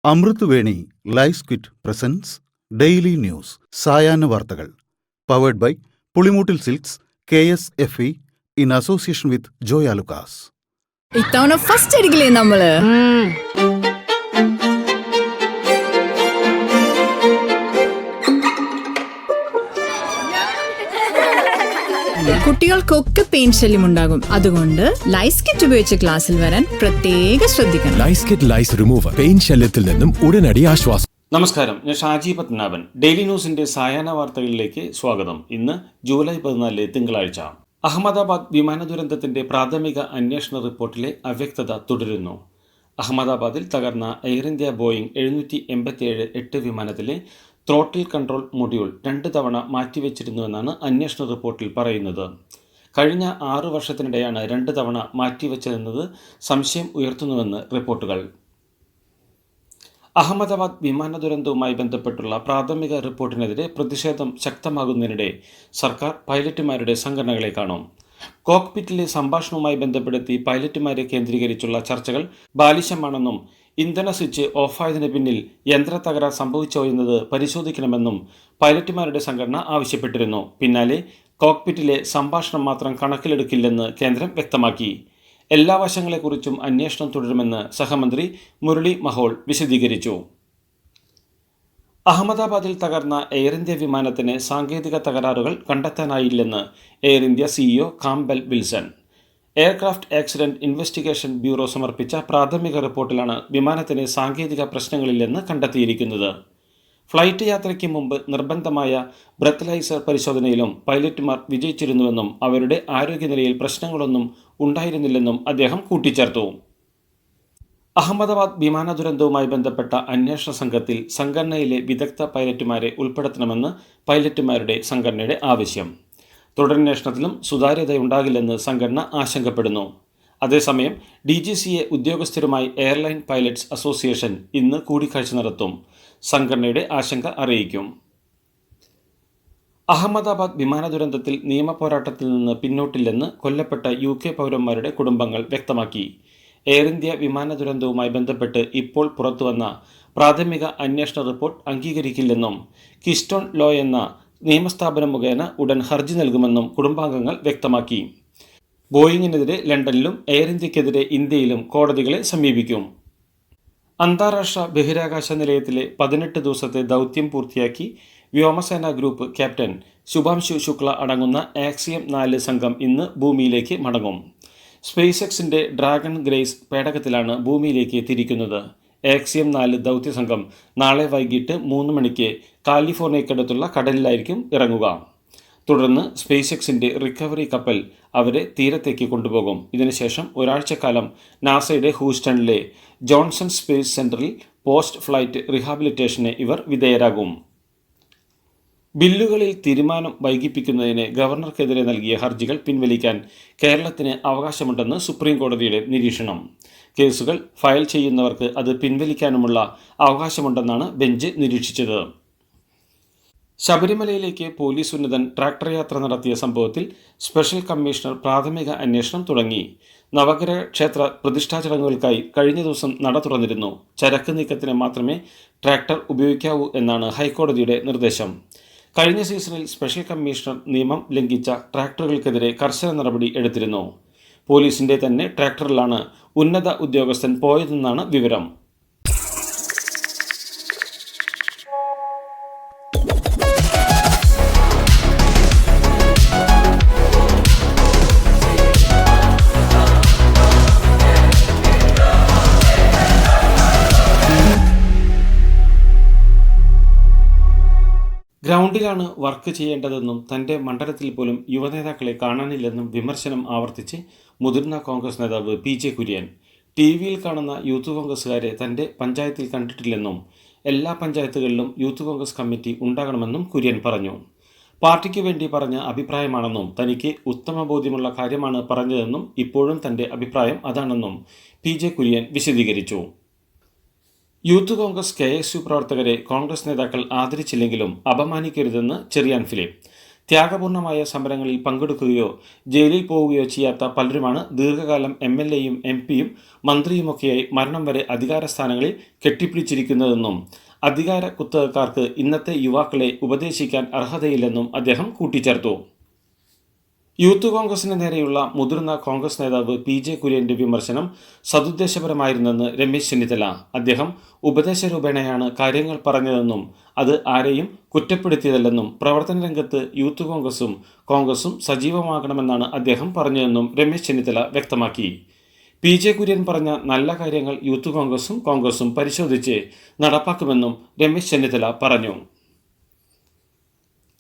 അമൃത് Veni life quit presents daily news സായാഹ്ന വാർത്തകൾ powered by Pulimoottil silks KSFE in association with Joyalukkas. ഇത്തവണ first അടിക്കില്ലേ നമ്മള്? കുട്ടികൾക്കൊക്കെ പെയിൻ ശല്യം ഉണ്ടാകും. അതുകൊണ്ട് ലൈസ് കിറ്റ് ഉപയോഗിച്ച് ക്ലാസ്സിൽ വരാൻ പ്രത്യേക ശ്രദ്ധിക്കണം. ലൈസ് കിറ്റ് ലൈസ് റിമൂവർ പെയിൻ ശല്യത്തിൽ നിന്നും ഉടനടി ആശ്വാസം. നമസ്കാരം, ഞാൻ ഷാജി പത്മനാഭൻ. ഡെയിലി ന്യൂസിന്റെ സായാഹ്ന വാർത്തകളിലേക്ക് സ്വാഗതം. ഇന്ന് ജൂലൈ 14 തിങ്കളാഴ്ച. അഹമ്മദാബാദ് വിമാന ദുരന്തത്തിന്റെ പ്രാഥമിക അന്വേഷണ റിപ്പോർട്ടിലെ അവ്യക്തത തുടരുന്നു. അഹമ്മദാബാദിൽ തകർന്ന എയർ ഇന്ത്യ ബോയിംഗ് 787-8 വിമാനത്തിലെ ത്രോട്ടിൽ കൺട്രോൾ മൊഡ്യൂൾ 2 തവണ മാറ്റിവെച്ചിരുന്നുവെന്നാണ് അന്വേഷണ റിപ്പോർട്ടിൽ പറയുന്നത്. കഴിഞ്ഞ 6 വർഷത്തിനിടെയാണ് 2 തവണ മാറ്റിവെച്ചതെന്നത് സംശയം ഉയർത്തുന്നുവെന്ന് റിപ്പോർട്ടുകൾ. അഹമ്മദാബാദ് വിമാന ദുരന്തവുമായി ബന്ധപ്പെട്ടുള്ള പ്രാഥമിക റിപ്പോർട്ടിനെതിരെ പ്രതിഷേധം ശക്തമാകുന്നതിനിടെ സർക്കാർ പൈലറ്റുമാരുടെ സംഘടനകളെ കാണും. കോക്പിറ്റിലെ സംഭാഷണവുമായി ബന്ധപ്പെടുത്തി പൈലറ്റുമാരെ കേന്ദ്രീകരിച്ചുള്ള ചർച്ചകൾ ബാലിശമാണെന്നും ഇന്ധന സ്വിച്ച് ഓഫായതിനു പിന്നിൽ യന്ത്ര തകരാർ സംഭവിച്ചോ എന്നത് പരിശോധിക്കണമെന്നും പൈലറ്റുമാരുടെ സംഘടന ആവശ്യപ്പെട്ടിരുന്നു. പിന്നാലെ കോക്പിറ്റിലെ സംഭാഷണം മാത്രം കണക്കിലെടുക്കില്ലെന്ന് കേന്ദ്രം വ്യക്തമാക്കി. എല്ലാ വശങ്ങളെക്കുറിച്ചും അന്വേഷണം തുടരുമെന്ന് സഹമന്ത്രി മുരളി മഹോൾ വിശദീകരിച്ചു. അഹമ്മദാബാദിൽ തകർന്ന എയർ ഇന്ത്യ വിമാനത്തിന് സാങ്കേതിക തകരാറുകൾ കണ്ടെത്താനായില്ലെന്ന് Air India CEO Campbell Wilson. Aircraft accident investigation bureau സമർപ്പിച്ച പ്രാഥമിക റിപ്പോർട്ടിലാണ് വിമാനത്തിന് സാങ്കേതിക പ്രശ്നങ്ങളില്ലെന്ന് കണ്ടെത്തിയിരിക്കുന്നത്. ഫ്ലൈറ്റ് യാത്രയ്ക്ക് മുമ്പ് നിർബന്ധമായ ബ്രത്ത്ലൈസർ പരിശോധനയിലും പൈലറ്റുമാർ വിജയിച്ചിരുന്നുവെന്നും അവരുടെ ആരോഗ്യനിലയിൽ പ്രശ്നങ്ങളൊന്നും ഉണ്ടായിരുന്നില്ലെന്നും അദ്ദേഹം കൂട്ടിച്ചേർത്തു. അഹമ്മദാബാദ് വിമാന ദുരന്തവുമായി ബന്ധപ്പെട്ട അന്വേഷണ സംഘത്തിൽ സംഘടനയിലെ വിദഗ്ധ പൈലറ്റുമാരെ ഉൾപ്പെടുത്തണമെന്ന് പൈലറ്റുമാരുടെ സംഘടനയുടെ ആവശ്യം. തുടരന്വേഷണത്തിലും സുതാര്യതയുണ്ടാകില്ലെന്ന് സംഘടന ആശങ്കപ്പെടുന്നു. അതേസമയം DGCA ഉദ്യോഗസ്ഥരുമായി എയർലൈൻ പൈലറ്റ്സ് അസോസിയേഷൻ ഇന്ന് കൂടിക്കാഴ്ച നടത്തും. സംഘടനയുടെ ആശങ്ക അറിയിക്കും. അഹമ്മദാബാദ് വിമാന ദുരന്തത്തിൽ നിയമപോരാട്ടത്തിൽ നിന്ന് പിന്നോട്ടില്ലെന്ന് കൊല്ലപ്പെട്ട UK പൗരന്മാരുടെ കുടുംബങ്ങൾ വ്യക്തമാക്കി. എയർ ഇന്ത്യ വിമാന ദുരന്തവുമായി ബന്ധപ്പെട്ട് ഇപ്പോൾ പുറത്തുവന്ന പ്രാഥമിക അന്വേഷണ റിപ്പോർട്ട് അംഗീകരിക്കില്ലെന്നും കിസ്റ്റോൺ ലോ എന്ന നിയമസ്ഥാപനം മുഖേന ഉടൻ ഹർജി നൽകുമെന്നും കുടുംബാംഗങ്ങൾ വ്യക്തമാക്കി. ബോയിങ്ങിനെതിരെ ലണ്ടനിലും എയർ ഇന്ത്യക്കെതിരെ ഇന്ത്യയിലും കോടതികളെ സമീപിക്കും. അന്താരാഷ്ട്ര ബഹിരാകാശ നിലയത്തിലെ 18 ദിവസത്തെ ദൗത്യം പൂർത്തിയാക്കി വ്യോമസേന ഗ്രൂപ്പ് ക്യാപ്റ്റൻ ശുഭാംശു ശുക്ല അടങ്ങുന്ന ആക്സിയം 4 സംഘം ഇന്ന് ഭൂമിയിലേക്ക് മടങ്ങും. സ്പേസ് എക്സിന്റെ ഡ്രാഗൺ ഗ്രേസ് പേടകത്തിലാണ് ഭൂമിയിലേക്ക് തിരിക്കുന്നത്. ആക്സിയം 4 ദൗത്യസംഘം നാളെ വൈകിട്ട് 3 മണിക്ക് കാലിഫോർണിയക്കടുത്തുള്ള കടലിലായിരിക്കും ഇറങ്ങുക. തുടർന്ന് സ്പേസ് എക്സിന്റെ റിക്കവറി കപ്പൽ അവരെ തീരത്തേക്ക് കൊണ്ടുപോകും. ഇതിനുശേഷം ഒരാഴ്ചക്കാലം നാസയുടെ ഹൂസ്റ്റണിലെ ജോൺസൺ സ്പേസ് സെന്ററിൽ പോസ്റ്റ് ഫ്ലൈറ്റ് റിഹാബിലിറ്റേഷന് ഇവർ വിധേയരാകും. ബില്ലുകളിൽ തീരുമാനം വൈകിപ്പിക്കുന്നതിന് ഗവർണർക്കെതിരെ നൽകിയ ഹർജികൾ പിൻവലിക്കാൻ കേരളത്തിന് അവകാശമുണ്ടെന്ന് സുപ്രീം കോടതിയുടെ നിരീക്ഷണം. കേസുകൾ ഫയൽ ചെയ്യുന്നവർക്ക് അത് പിൻവലിക്കാനുമുള്ള അവകാശമുണ്ടെന്നാണ് ബെഞ്ച് നിരീക്ഷിച്ചത്. ശബരിമലയിലേക്ക് പോലീസ് ഉന്നതൻ ട്രാക്ടർ യാത്ര നടത്തിയ സംഭവത്തിൽ സ്പെഷ്യൽ കമ്മീഷണർ പ്രാഥമിക അന്വേഷണം തുടങ്ങി. നവഗ്രഹ ക്ഷേത്ര പ്രതിഷ്ഠാ ചടങ്ങുകൾക്കായി കഴിഞ്ഞ ദിവസം നട തുറന്നിരുന്നു. ചരക്ക് നീക്കത്തിന് മാത്രമേ ട്രാക്ടർ ഉപയോഗിക്കാവൂ എന്നാണ് ഹൈക്കോടതിയുടെ നിർദ്ദേശം. കഴിഞ്ഞ സീസണിൽ സ്പെഷ്യൽ കമ്മീഷണർ നിയമം ലംഘിച്ച ട്രാക്ടറുകൾക്കെതിരെ കർശന നടപടി എടുത്തിരുന്നു. പോലീസിന്റെ തന്നെ ട്രാക്ടറിലാണ് ഉന്നത ഉദ്യോഗസ്ഥൻ പോയതെന്നാണ് വിവരം. ഗ്രൗണ്ടിലാണ് വർക്ക് ചെയ്യേണ്ടതെന്നും തൻ്റെ മണ്ഡലത്തിൽ പോലും യുവനേതാക്കളെ കാണാനില്ലെന്നും വിമർശനം ആവർത്തിച്ച് മുതിർന്ന കോൺഗ്രസ് നേതാവ് PJ കുര്യൻ. TV-യിൽ കാണുന്ന യൂത്ത് കോൺഗ്രസുകാരെ തൻ്റെ പഞ്ചായത്തിൽ കണ്ടിട്ടില്ലെന്നും എല്ലാ പഞ്ചായത്തുകളിലും യൂത്ത് കോൺഗ്രസ് കമ്മിറ്റി ഉണ്ടാകണമെന്നും കുര്യൻ പറഞ്ഞു. പാർട്ടിക്ക് വേണ്ടി പറഞ്ഞ അഭിപ്രായമാണെന്നും തനിക്ക് ഉത്തമ ബോധ്യമുള്ള കാര്യമാണ് പറഞ്ഞതെന്നും ഇപ്പോഴും തൻ്റെ അഭിപ്രായം അതാണെന്നും PJ കുര്യൻ വിശദീകരിച്ചു. യൂത്ത് കോൺഗ്രസ് KSU പ്രവർത്തകരെ കോൺഗ്രസ് നേതാക്കൾ ആദരിച്ചില്ലെങ്കിലും അപമാനിക്കരുതെന്ന് ചെറിയാൻ ഫിലിപ്പ്. ത്യാഗപൂർണമായ സമരങ്ങളിൽ പങ്കെടുക്കുകയോ ജയിലിൽ പോവുകയോ ചെയ്യാത്ത പലരുമാണ് ദീർഘകാലം MLAയും MP യും മന്ത്രിയുമൊക്കെയായി മരണം വരെ അധികാര സ്ഥാനങ്ങളിൽ കെട്ടിപ്പിടിച്ചിരിക്കുന്നതെന്നും അധികാര കുത്തകക്കാർക്ക് ഇന്നത്തെ യുവാക്കളെ ഉപദേശിക്കാൻ അർഹതയില്ലെന്നും അദ്ദേഹം കൂട്ടിച്ചേർത്തു. യൂത്ത് കോൺഗ്രസിന് നേരെയുള്ള മുതിർന്ന കോൺഗ്രസ് നേതാവ് PJ കുര്യന്റെ വിമർശനം സദുദ്ദേശപരമായിരുന്നെന്ന് രമേശ് ചെന്നിത്തല. അദ്ദേഹം ഉപദേശരൂപേണയാണ് കാര്യങ്ങൾ പറഞ്ഞതെന്നും അത് ആരെയും കുറ്റപ്പെടുത്തിയതല്ലെന്നും പ്രവർത്തന രംഗത്ത് യൂത്ത് കോൺഗ്രസും സജീവമാകണമെന്നാണ് അദ്ദേഹം പറഞ്ഞതെന്നും രമേശ് ചെന്നിത്തല വ്യക്തമാക്കി. PJ കുര്യൻ പറഞ്ഞ നല്ല കാര്യങ്ങൾ യൂത്ത് കോൺഗ്രസും പരിശോധിച്ച് നടപ്പാക്കുമെന്നും രമേശ് ചെന്നിത്തല പറഞ്ഞു.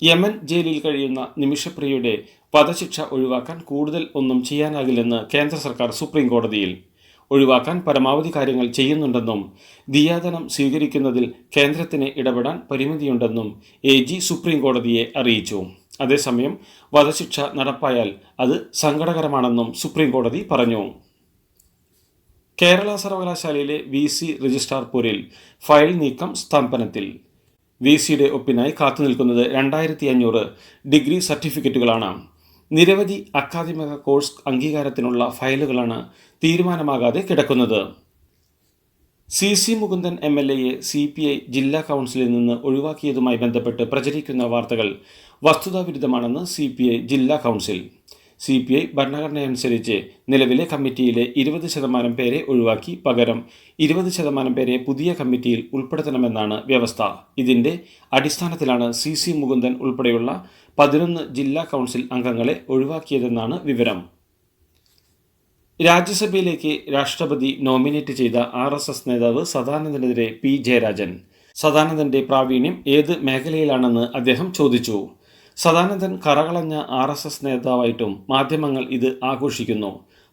യമൻ ജയിലിൽ കഴിയുന്ന നിമിഷപ്രിയയുടെ വധശിക്ഷ ഒഴിവാക്കാൻ കൂടുതൽ ഒന്നും ചെയ്യാനാകില്ലെന്ന് കേന്ദ്ര സർക്കാർ സുപ്രീം കോടതിയിൽ. ഒഴിവാക്കാൻ പരമാവധി കാര്യങ്ങൾ ചെയ്യുന്നുണ്ടെന്നും ദിയാധനം സ്വീകരിക്കുന്നതിൽ കേന്ദ്രത്തിന് ഇടപെടാൻ പരിമിതിയുണ്ടെന്നും AG സുപ്രീം കോടതിയെ അറിയിച്ചു. അതേസമയം വധശിക്ഷ നടപ്പായാൽ അത് സങ്കടകരമാണെന്നും സുപ്രീം കോടതി പറഞ്ഞു. കേരള സർവകലാശാലയിലെ VC രജിസ്ട്രാർ പോരിൽ ഫയൽ നീക്കം സ്തംഭനത്തിൽ. VCയുടെ ഒപ്പിനായി കാത്തുനിൽക്കുന്നത് 2500 ഡിഗ്രി സർട്ടിഫിക്കറ്റുകളാണ്. നിരവധി അക്കാദമിക കോഴ്സ് അംഗീകാരത്തിനുള്ള ഫയലുകളാണ് തീരുമാനമാകാതെ കിടക്കുന്നത്. CC മുകുന്ദൻ MLAയെ CPI ജില്ലാ കൗൺസിലിൽ നിന്ന് ഒഴിവാക്കിയതുമായി ബന്ധപ്പെട്ട് പ്രചരിക്കുന്ന വാർത്തകൾ വസ്തുതാവിരുദ്ധമാണെന്ന് CPI ജില്ലാ കൗൺസിൽ. CPI ഭരണഘടനയനുസരിച്ച് നിലവിലെ കമ്മിറ്റിയിലെ 20% പേരെ ഒഴിവാക്കി പകരം 20% പേരെ പുതിയ കമ്മിറ്റിയിൽ ഉൾപ്പെടുത്തണമെന്നാണ് വ്യവസ്ഥ. ഇതിന്റെ അടിസ്ഥാനത്തിലാണ് CC മുകുന്ദൻ ഉൾപ്പെടെയുള്ള 11 ജില്ലാ കൗൺസിൽ അംഗങ്ങളെ ഒഴിവാക്കിയതെന്നാണ് വിവരം. രാജ്യസഭയിലേക്ക് രാഷ്ട്രപതി നോമിനേറ്റ് ചെയ്ത RSS നേതാവ് സദാനന്ദനെതിരെ P. ജയരാജൻ. സദാനന്ദന്റെ പ്രാവീണ്യം ഏത് മേഖലയിലാണെന്ന് അദ്ദേഹം ചോദിച്ചു. സദാനന്ദൻ കറകളഞ്ഞ RSS നേതാവായിട്ടും മാധ്യമങ്ങൾ ഇത് ആഘോഷിക്കുന്നു.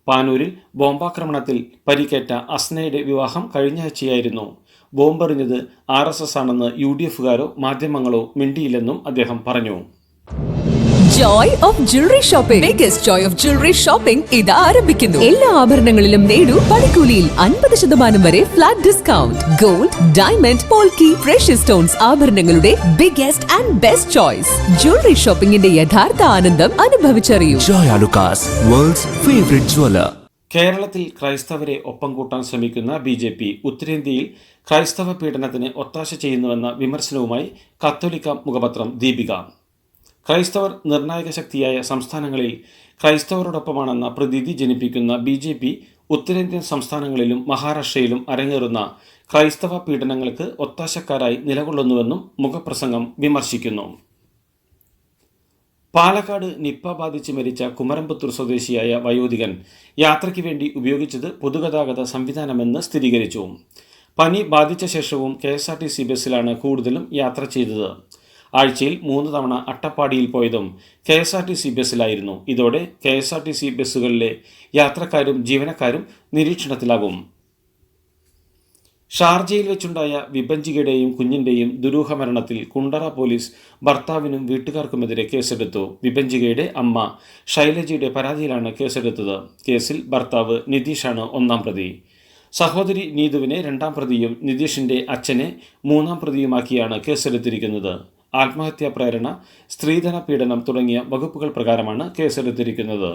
പാനൂരിൽ ബോംബാക്രമണത്തിൽ പരിക്കേറ്റ അസ്നയുടെ വിവാഹം കഴിഞ്ഞയാഴ്ചയായിരുന്നു. ബോംബെറിഞ്ഞത് RSS ആണെന്ന് UDFകാരോ മാധ്യമങ്ങളോ മിണ്ടിയില്ലെന്നും അദ്ദേഹം പറഞ്ഞു. Joy of Jewelry Shopping. Biggest joy of jewelry shopping ഇത് ആരംഭിക്കുന്നു. എല്ലാ ആഭരണങ്ങളിലും നേടൂ പണിക്കൂലിയിൽ 50% വരെ flat discount. Gold, diamond, polki, precious stones ആഭരണങ്ങളുടെ biggest and best choice. Jewellery ഷോപ്പിംഗിന്റെ യഥാർത്ഥ ആനന്ദം അനുഭവിച്ചറിയൂ. Joy Alucas, world's favorite jeweler. കേരളത്തിൽ ക്രൈസ്തവരെ ഒപ്പം കൂട്ടാൻ ശ്രമിക്കുന്ന BJP ഉത്തരേന്ത്യയിൽ ക്രൈസ്തവ പീഡനത്തിന് ഒത്താശ ചെയ്യുന്നുവെന്ന വിമർശനവുമായി കത്തോലിക്ക മുഖപത്രം ദീപിക. ക്രൈസ്തവർ നിർണായക ശക്തിയായ സംസ്ഥാനങ്ങളിൽ ക്രൈസ്തവരോടൊപ്പമാണെന്ന പ്രതീതി ജനിപ്പിക്കുന്ന BJP ഉത്തരേന്ത്യൻ സംസ്ഥാനങ്ങളിലും മഹാരാഷ്ട്രയിലും അരങ്ങേറുന്ന ക്രൈസ്തവ പീഡനങ്ങൾക്ക് ഒത്താശക്കാരായി നിലകൊള്ളുന്നുവെന്നും മുഖപ്രസംഗം വിമർശിക്കുന്നു. പാലക്കാട് നിപ്പ ബാധിച്ച് മരിച്ച കുമരംപുത്തൂർ സ്വദേശിയായ വയോധികൻ യാത്രയ്ക്ക് വേണ്ടി ഉപയോഗിച്ചത് പൊതുഗതാഗത സംവിധാനമെന്ന് സ്ഥിരീകരിച്ചു. പനി ബാധിച്ച ശേഷവും KSRTC ബസ്സിലാണ് കൂടുതലും യാത്ര ചെയ്തത്. ആഴ്ചയിൽ 3 തവണ അട്ടപ്പാടിയിൽ പോയതും KSRTC ബസ്സിലായിരുന്നു. ഇതോടെ KSRTC ബസ്സുകളിലെ യാത്രക്കാരും ജീവനക്കാരും നിരീക്ഷണത്തിലാകും. ഷാർജയിൽ വെച്ചുണ്ടായ വിഭജികയുടെയും കുഞ്ഞിന്റെയും ദുരൂഹ മരണത്തിൽ കുണ്ടറ പോലീസ് ഭർത്താവിനും വീട്ടുകാർക്കുമെതിരെ കേസെടുത്തു. വിഭജികയുടെ അമ്മ ശൈലജയുടെ പരാതിയിലാണ് കേസെടുത്തത്. കേസിൽ ഭർത്താവ് നിതീഷാണ് 1ാം പ്രതി. സഹോദരി നീതുവിനെ 2ാം പ്രതിയും നിതീഷിന്റെ അച്ഛനെ 3ാം പ്രതിയുമാക്കിയാണ് കേസെടുത്തിരിക്കുന്നത്. ആത്മഹത്യാ പ്രേരണ, സ്ത്രീധന പീഡനം തുടങ്ങിയ വകുപ്പുകൾ പ്രകാരമാണ് കേസെടുത്തിരിക്കുന്നത്.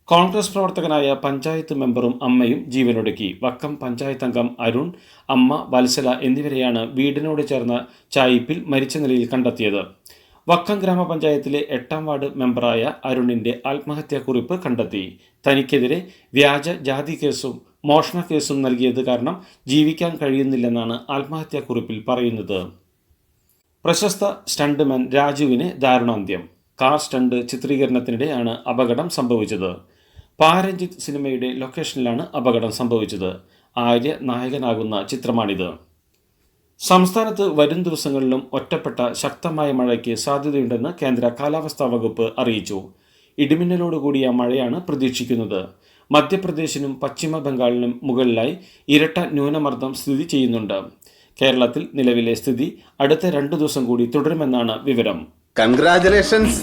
കോൺഗ്രസ് പ്രവർത്തകനായ പഞ്ചായത്ത് മെമ്പറും അമ്മയും ജീവനൊടുക്കി. വക്കം പഞ്ചായത്ത് അംഗം അരുൺ, അമ്മ വത്സല എന്നിവരെയാണ് വീടിനോട് ചേർന്ന ചായിപ്പിൽ മരിച്ച നിലയിൽ കണ്ടെത്തിയത്. വക്കം ഗ്രാമപഞ്ചായത്തിലെ 8ാം വാർഡ് മെമ്പറായ അരുണിന്റെ ആത്മഹത്യാക്കുറിപ്പ് കണ്ടെത്തി. തനിക്കെതിരെ വ്യാജ ജാതി കേസും മോഷണ കേസും നൽകിയത് കാരണം ജീവിക്കാൻ കഴിയുന്നില്ലെന്നാണ് ആത്മഹത്യാക്കുറിപ്പിൽ പറയുന്നത്. പ്രശസ്ത സ്റ്റണ്ട്മാൻ രാജുവിന് ദാരുണാന്ത്യം. കാർ സ്റ്റണ്ട് ചിത്രീകരണത്തിനിടെയാണ് അപകടം സംഭവിച്ചത്. പാരഞ്ജിത്ത് സിനിമയുടെ ലൊക്കേഷനിലാണ് അപകടം സംഭവിച്ചത്. ആര്യ നായകനാകുന്ന ചിത്രമാണിത്. സംസ്ഥാനത്ത് വരും ദിവസങ്ങളിലും ഒറ്റപ്പെട്ട ശക്തമായ മഴയ്ക്ക് സാധ്യതയുണ്ടെന്ന് കേന്ദ്ര കാലാവസ്ഥാ വകുപ്പ് അറിയിച്ചു. ഇടിമിന്നലോടുകൂടിയ മഴയാണ് പ്രതീക്ഷിക്കുന്നത്. മധ്യപ്രദേശിനും പശ്ചിമ ബംഗാളിനും മുകളിലായി ഇരട്ട ന്യൂനമർദ്ദം സ്ഥിതി ചെയ്യുന്നുണ്ട്. കേരളത്തിൽ നിലവിലെ സ്ഥിതി അടുത്ത 2 ദിവസം കൂടി തുടരുമെന്നാണ് വിവരം. കൺഗ്രാചുലേഷൻസ്.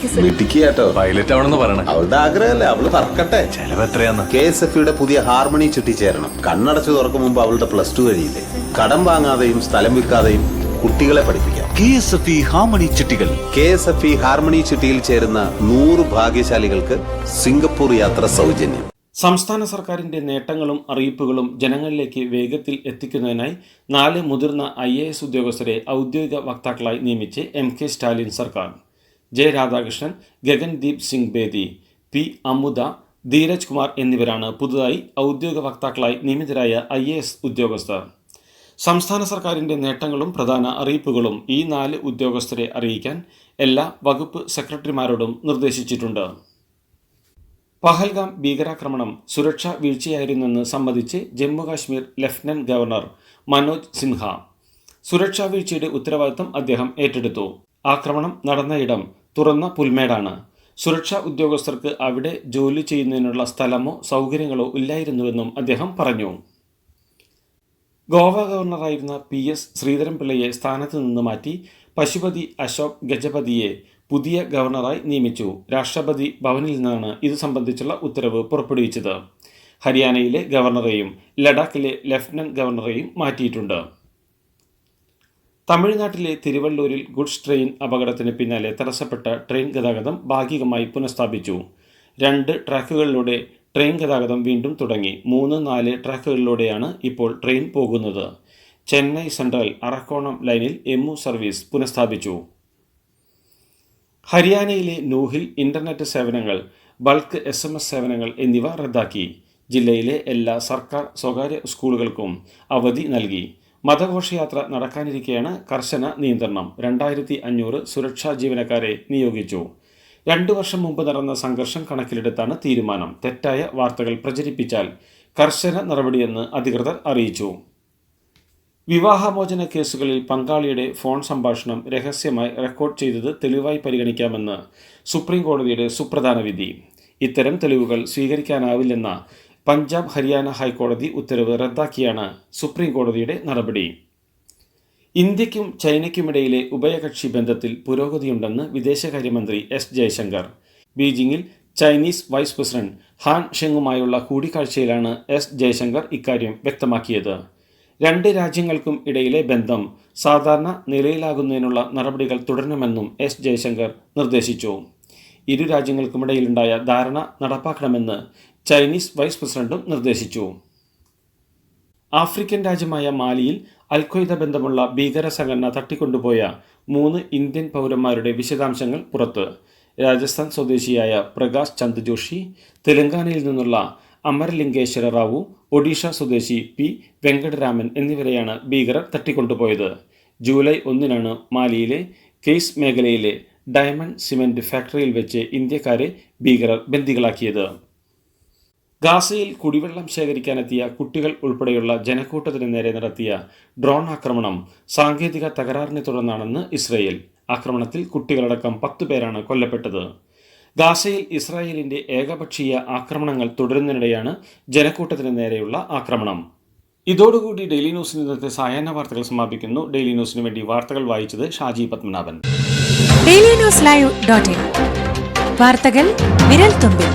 പൈലറ്റ് ആവണമെന്ന് പറയണേ. അവളുടെ ആഗ്രഹമല്ലേ, അവള് പറക്കട്ടെ. ചെലവ് എത്രയാന്ന്? KSFEയുടെ പുതിയ ഹാർമണി ചുറ്റി ചേരണം. കണ്ണടച്ചു തുറക്കും മുമ്പ് അവളുടെ +2 കഴിയില്ലേ. കടം വാങ്ങാതെയും സ്ഥലം വിൽക്കാതെയും കുട്ടികളെ പഠിപ്പിക്കാം. KSFE ഹാർമണി ചിട്ടികൾ. KSFE ഹാർമണി ചിട്ടിയിൽ ചേരുന്ന 100 ഭാഗ്യശാലികൾക്ക് സിംഗപ്പൂർ യാത്ര സൗജന്യം. സംസ്ഥാന സർക്കാരിന്റെ നേട്ടങ്ങളും അറിയിപ്പുകളും ജനങ്ങളിലേക്ക് വേഗത്തിൽ എത്തിക്കുന്നതിനായി 4 മുതിർന്ന IAS ഉദ്യോഗസ്ഥരെ ഔദ്യോഗിക വക്താക്കളായി നിയമിച്ച് MK സ്റ്റാലിൻ സർക്കാർ. ജെ രാധാകൃഷ്ണൻ, ഗഗൻദീപ് സിംഗ് ബേദി, P അമുദ, ധീരജ് കുമാർ എന്നിവരാണ് പുതുതായി ഔദ്യോഗിക വക്താക്കളായി നിയമിതരായ IAS ഉദ്യോഗസ്ഥർ. സംസ്ഥാന സർക്കാരിന്റെ നേട്ടങ്ങളും പ്രധാന അറിയിപ്പുകളും ഈ 4 ഉദ്യോഗസ്ഥരെ അറിയിക്കാൻ എല്ലാ വകുപ്പ് സെക്രട്ടറിമാരോടും നിർദ്ദേശിച്ചിട്ടുണ്ട്. പഹൽഗാം ഭീകരാക്രമണം സുരക്ഷാ വീഴ്ചയായിരുന്നെന്ന് സമ്മതിച്ച് ജമ്മുകാശ്മീർ ലഫ്റ്റനന്റ് ഗവർണർ മനോജ് സിൻഹ. സുരക്ഷാ വീഴ്ചയുടെ ഉത്തരവാദിത്തം അദ്ദേഹം ഏറ്റെടുത്തു. ആക്രമണം നടന്ന ഇടം തുറന്ന പുൽമേടാണ്. സുരക്ഷാ ഉദ്യോഗസ്ഥർക്ക് അവിടെ ജോലി ചെയ്യുന്നതിനുള്ള സ്ഥലമോ സൗകര്യങ്ങളോ ഇല്ലായിരുന്നുവെന്നും അദ്ദേഹം പറഞ്ഞു. ഗോവ ഗവർണറായിരുന്ന PS ശ്രീധരൻപിള്ളയെ സ്ഥാനത്ത് നിന്ന് മാറ്റി പശുപതി അശോക് ഗജപതിയെ പുതിയ ഗവർണറായി നിയമിച്ചു. രാഷ്ട്രപതി ഭവനിൽ നിന്നാണ് ഇത് സംബന്ധിച്ചുള്ള ഉത്തരവ് പുറപ്പെടുവിച്ചത്. ഹരിയാനയിലെ ഗവർണറെയും ലഡാക്കിലെ ലഫ്റ്റനന്റ് ഗവർണറെയും മാറ്റിയിട്ടുണ്ട്. തമിഴ്നാട്ടിലെ തിരുവള്ളൂരിൽ ഗുഡ്സ് ട്രെയിൻ അപകടത്തിന് പിന്നാലെ തടസ്സപ്പെട്ട ട്രെയിൻ ഗതാഗതം ഭാഗികമായി പുനഃസ്ഥാപിച്ചു. 2 ട്രാക്കുകളിലൂടെ ട്രെയിൻ ഗതാഗതം വീണ്ടും തുടങ്ങി. 3-4 ട്രാക്കുകളിലൂടെയാണ് ഇപ്പോൾ ട്രെയിൻ പോകുന്നത്. ചെന്നൈ സെൻട്രൽ അറക്കോണം ലൈനിൽ എമ്മു സർവീസ് പുനഃസ്ഥാപിച്ചു. ഹരിയാനയിലെ നൂഹിൽ ഇന്റർനെറ്റ് സേവനങ്ങൾ, ബൾക്ക് SMS സേവനങ്ങൾ എന്നിവ റദ്ദാക്കി. ജില്ലയിലെ എല്ലാ സർക്കാർ സ്വകാര്യ സ്കൂളുകൾക്കും അവധി നൽകി. മതഘോഷയാത്ര നടക്കാനിരിക്കെയാണ് കർശന നിയന്ത്രണം. 2500 സുരക്ഷാ ജീവനക്കാരെ നിയോഗിച്ചു. 2 വർഷം മുമ്പ് നടന്ന സംഘർഷം കണക്കിലെടുത്താണ് തീരുമാനം. തെറ്റായ വാർത്തകൾ പ്രചരിപ്പിച്ചാൽ കർശന നടപടിയെന്ന് അധികൃതർ അറിയിച്ചു. വിവാഹമോചന കേസുകളിൽ പങ്കാളിയുടെ ഫോൺ സംഭാഷണം രഹസ്യമായി റെക്കോർഡ് ചെയ്തത് തെളിവായി പരിഗണിക്കാമെന്ന് സുപ്രീം കോടതിയുടെ സുപ്രധാന വിധി. ഇത്തരം തെളിവുകൾ സ്വീകരിക്കാനാവില്ലെന്ന പഞ്ചാബ് ഹരിയാന ഹൈക്കോടതി ഉത്തരവ് റദ്ദാക്കിയാണ് സുപ്രീം കോടതിയുടെ നടപടി. ഇന്ത്യയ്ക്കും ചൈനയ്ക്കുമിടയിലെ ഉഭയകക്ഷി ബന്ധത്തിൽ പുരോഗതിയുണ്ടെന്ന് വിദേശകാര്യമന്ത്രി S ജയശങ്കർ. ബീജിംഗിൽ ചൈനീസ് വൈസ് പ്രസിഡന്റ് ഹാൻ ഷെങ്ങുമായുള്ള കൂടിക്കാഴ്ചയിലാണ് S ജയശങ്കർ ഇക്കാര്യം വ്യക്തമാക്കിയത്. 2 രാജ്യങ്ങൾക്കും ഇടയിലെ ബന്ധം സാധാരണ നിലയിലാകുന്നതിനുള്ള നടപടികൾ തുടരണമെന്നും S ജയശങ്കർ നിർദ്ദേശിച്ചു. 2 രാജ്യങ്ങൾക്കുമിടയിലുണ്ടായ ധാരണ നടപ്പാക്കണമെന്ന് ചൈനീസ് വൈസ് പ്രസിഡന്റും നിർദ്ദേശിച്ചു. ആഫ്രിക്കൻ രാജ്യമായ മാലിയിൽ അൽഖ്വയ്ദ ബന്ധമുള്ള ഭീകര സംഘടന തട്ടിക്കൊണ്ടുപോയ 3 ഇന്ത്യൻ പൗരന്മാരുടെ വിശദാംശങ്ങൾ പുറത്ത്. രാജസ്ഥാൻ സ്വദേശിയായ പ്രകാശ് ചന്ദ് ജോഷി, തെലങ്കാനയിൽ നിന്നുള്ള അമരലിംഗേശ്വര റാവു, ഒഡീഷ സ്വദേശി P വെങ്കടരാമൻ എന്നിവരെയാണ് ഭീകരർ തട്ടിക്കൊണ്ടുപോയത്. ജൂലൈ 1 മാലിയിലെ കെയ്സ് മേഖലയിലെ ഡയമണ്ട് സിമന്റ് ഫാക്ടറിയിൽ വെച്ച് ഇന്ത്യക്കാരെ ഭീകരർ ബന്ദികളാക്കിയത്. ഗാസയിൽ കുടിവെള്ളം ശേഖരിക്കാനെത്തിയ കുട്ടികൾ ഉൾപ്പെടെയുള്ള ജനക്കൂട്ടത്തിന് നേരെ നടത്തിയ ഡ്രോൺ ആക്രമണം സാങ്കേതിക തകരാറിനെ തുടർന്നാണെന്ന് ഇസ്രയേൽ. ആക്രമണത്തിൽ കുട്ടികളടക്കം 10 പേരാണ് കൊല്ലപ്പെട്ടത്. ഗാസയിൽ ഇസ്രായേലിന്റെ ഏകപക്ഷീയ ആക്രമണങ്ങൾ തുടരുന്നതിനിടെയാണ് ജനക്കൂട്ടത്തിന് നേരെയുള്ള ആക്രമണം. ഇതോടുകൂടി ഡെയിലി ന്യൂസിന് ഇന്നത്തെ സായാഹ്ന വാർത്തകൾ സമാപിക്കുന്നു. ഡെയിലി ന്യൂസിന് വേണ്ടി വാർത്തകൾ വായിച്ചത് ഷാജി പത്മനാഭൻ. DailyNewsLive.in വാർത്തകൾ വിരൽ തുമ്പിൽ.